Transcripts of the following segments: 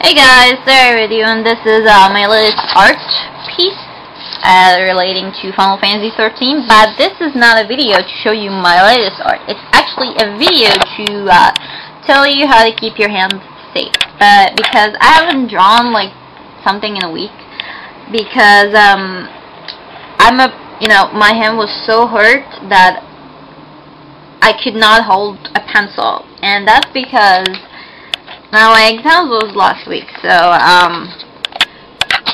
Hey guys, there with you, and this is my latest art piece relating to Final Fantasy 13. But this is not a video to show you my latest art. It's actually a video to tell you how to keep your hands safe. Because I haven't drawn like something in a week because my hand was so hurt that I could not hold a pencil, and that's because now my exams was last week. So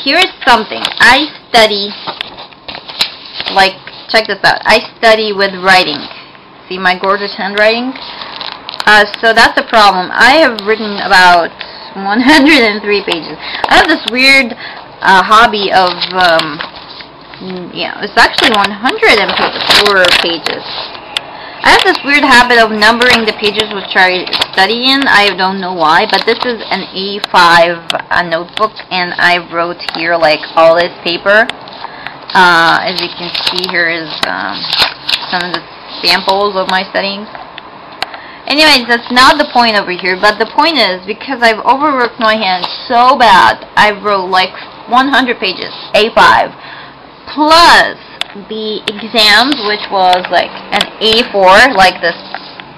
here's something I study. Like, check this out. I study with writing. See my gorgeous handwriting? So that's the problem. I have written about 103 pages. I have this weird hobby of it's actually 104 pages. I have this weird habit of numbering the pages which I study in. I don't know why, but this is an A5 notebook, and I wrote here like all this paper. As you can see, here is some of the samples of my studying. Anyways, that's not the point over here, but the point is, because I've overworked my hand so bad, I wrote like 100 pages, A5, plus the exams, which was like an A4, like this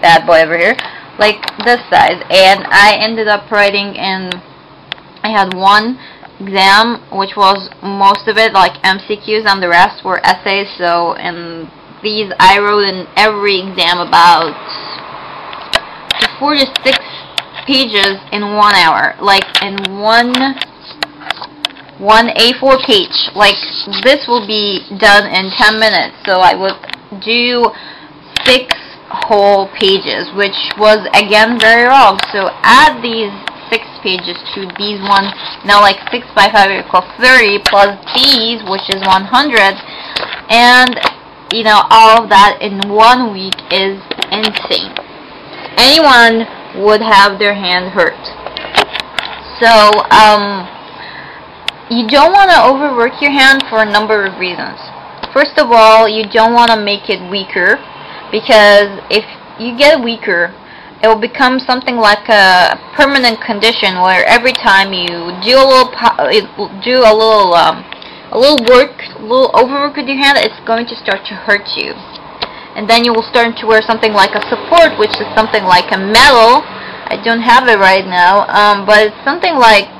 bad boy over here, like this size, and I ended up writing in, I had one exam which was most of it like MCQs and the rest were essays. So in these I wrote in every exam about 4 to 6 pages in 1 hour, like in one A4 page. Like, this will be done in 10 minutes, so I would do 6 whole pages, which was again very wrong. So add these 6 pages to these ones. Now, like 6 by 5 equals 30, plus these, which is 100, and all of that in 1 week is insane. Anyone would have their hand hurt. So you don't want to overwork your hand for a number of reasons. First of all, you don't want to make it weaker, because if you get weaker, it will become something like a permanent condition where every time you do a little overwork with your hand, it's going to start to hurt you. And then you will start to wear something like a support, which is something like a metal. I don't have it right now, but it's something like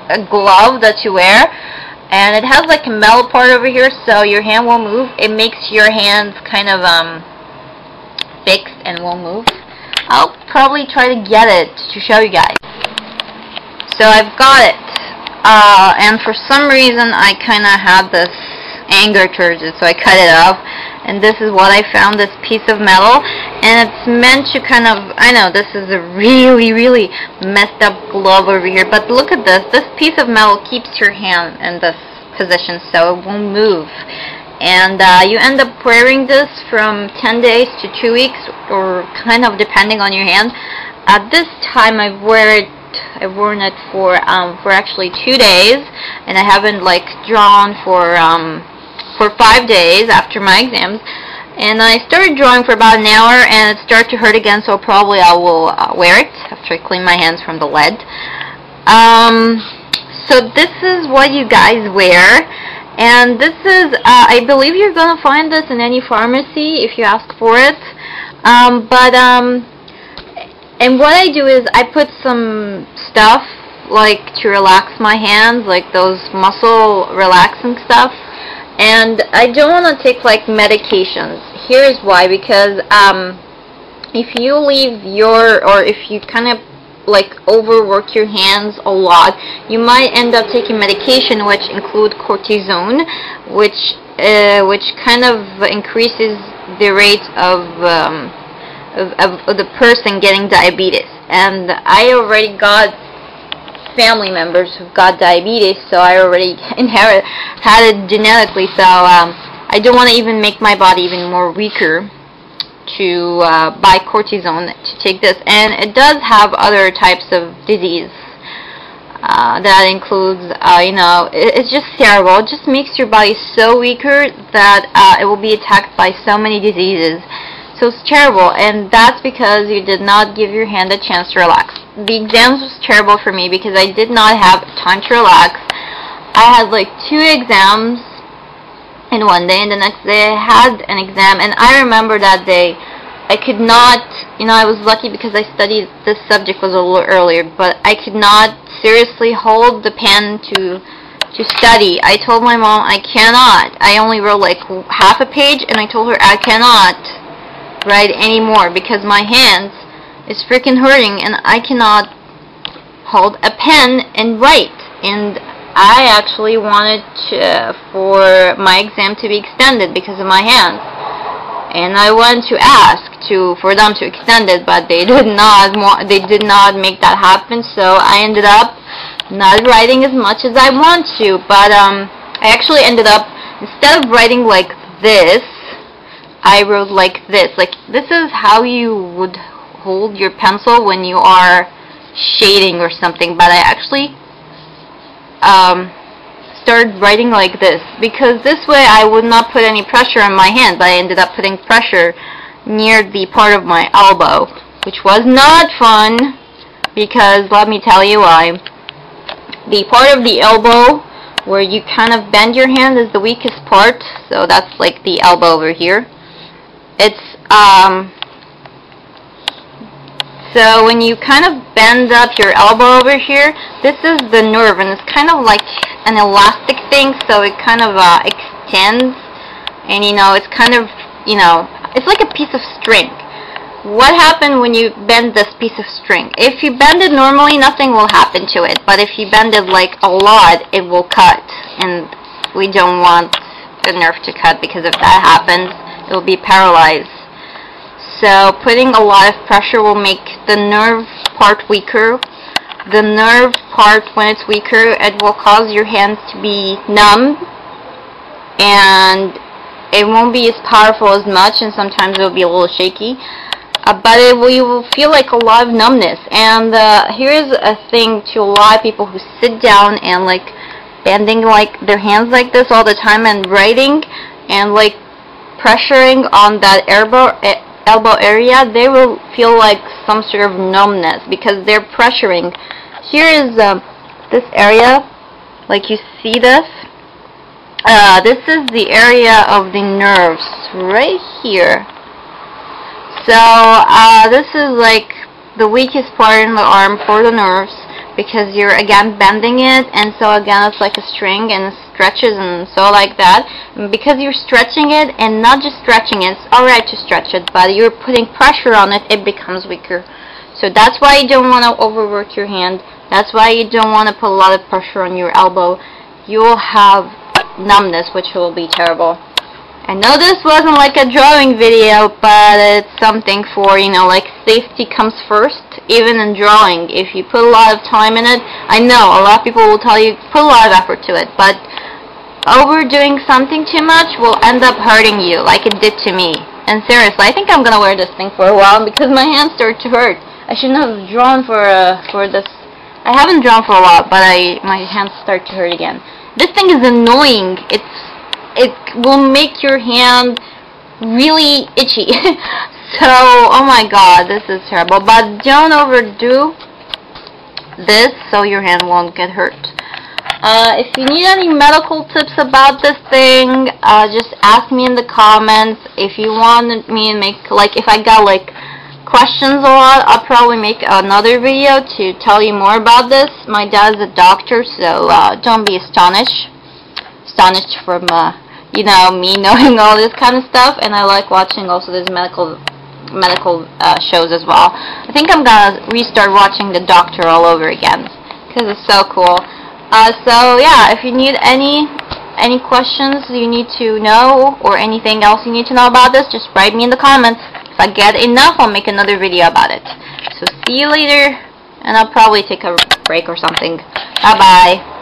a glove that you wear, and it has like a metal part over here, so your hand won't move. It makes your hands kind of fixed and won't move. I'll probably try to get it to show you guys. So I've got it, and for some reason I kind of had this anger towards it, so I cut it off. And this is what I found, this piece of metal, and it's meant to kind of, I know this is a really messed up glove over here, but look at this. This piece of metal keeps your hand in this position so it won't move. And you end up wearing this from 10 days to 2 weeks, or kind of depending on your hand. At this time I've worn it for actually 2 days, and I haven't like drawn for 5 days after my exams, and I started drawing for about an hour, and it started to hurt again, so probably I will wear it after I clean my hands from the lead. So this is what you guys wear, and this is, I believe you're gonna find this in any pharmacy if you ask for it, and what I do is I put some stuff like to relax my hands, like those muscle relaxing stuff. And I don't want to take like medications. Here's why: because if you leave or if you kind of like overwork your hands a lot, you might end up taking medication which include cortisone, which kind of increases the rate of the person getting diabetes. And I already got family members who've got diabetes, so I already had it genetically, so I don't want to even make my body even more weaker to buy cortisone to take this. And it does have other types of disease that includes it's just terrible. It just makes your body so weaker that it will be attacked by so many diseases. So it's terrible, and that's because you did not give your hand a chance to relax. the exams was terrible for me because I did not have time to relax. I had like 2 exams in one day, and the next day I had an exam, and I remember that day I could not, I was lucky because I studied this subject was a little earlier, but I could not seriously hold the pen to study. I told my mom I cannot. I only wrote like half a page, and I told her I cannot write anymore because my hands is freaking hurting and I cannot hold a pen and write. And I actually wanted for my exam to be extended because of my hands, and I wanted to ask for them to extend it, but they did not make that happen. So I ended up not writing as much as I want to, but I actually ended up, instead of writing like this, I wrote like this. Like, this is how you would hold your pencil when you are shading or something, but I actually started writing like this because this way I would not put any pressure on my hand, but I ended up putting pressure near the part of my elbow, which was not fun because let me tell you why. The part of the elbow where you kind of bend your hand is the weakest part, so that's like the elbow over here. It's so when you kind of bend up your elbow over here, this is the nerve, and it's kind of like an elastic thing, so it kind of extends, and it's kind of, it's like a piece of string. What happened when you bend this piece of string? If you bend it normally, nothing will happen to it, but if you bend it like a lot, it will cut, and we don't want the nerve to cut because if that happens, it will be paralyzed. So putting a lot of pressure will make the nerve part weaker. The nerve part, when it's weaker, it will cause your hands to be numb, and it won't be as powerful as much, and sometimes it will be a little shaky. But you will feel like a lot of numbness. And here's a thing to a lot of people who sit down and like bending like their hands like this all the time and writing and like pressuring on that elbow area, they will feel like some sort of numbness because they're pressuring. Here is this area, like you see this. This is the area of the nerves right here. So this is like the weakest part in the arm for the nerves because you're again bending it, and so again it's like a string and it stretches and so like that. And because you're stretching it, and not just stretching it, it's alright to stretch it, but you're putting pressure on it, it becomes weaker. So that's why you don't want to overwork your hand. That's why you don't want to put a lot of pressure on your elbow. You will have numbness, which will be terrible. I know this wasn't like a drawing video, but it's something for, like safety comes first, even in drawing. If you put a lot of time in it, I know a lot of people will tell you put a lot of effort to it, but overdoing something too much will end up hurting you, like it did to me. And seriously, I think I'm gonna wear this thing for a while because my hands start to hurt. I shouldn't have drawn for this. I haven't drawn for a while, but my hands start to hurt again. This thing is annoying. It will make your hand really itchy. So, oh my god, this is terrible. But don't overdo this so your hand won't get hurt. If you need any medical tips about this thing, just ask me in the comments. If you want me to make, like, if I got like questions a lot, I'll probably make another video to tell you more about this. My dad's a doctor, so don't be astonished from me knowing all this kind of stuff. And I like watching also these medical shows as well. I think I'm gonna restart watching The Doctor all over again because it's so cool. So yeah, if you need any questions you need to know or anything else you need to know about this, just write me in the comments. If I get enough, I'll make another video about it. So see you later, and I'll probably take a break or something. Bye bye.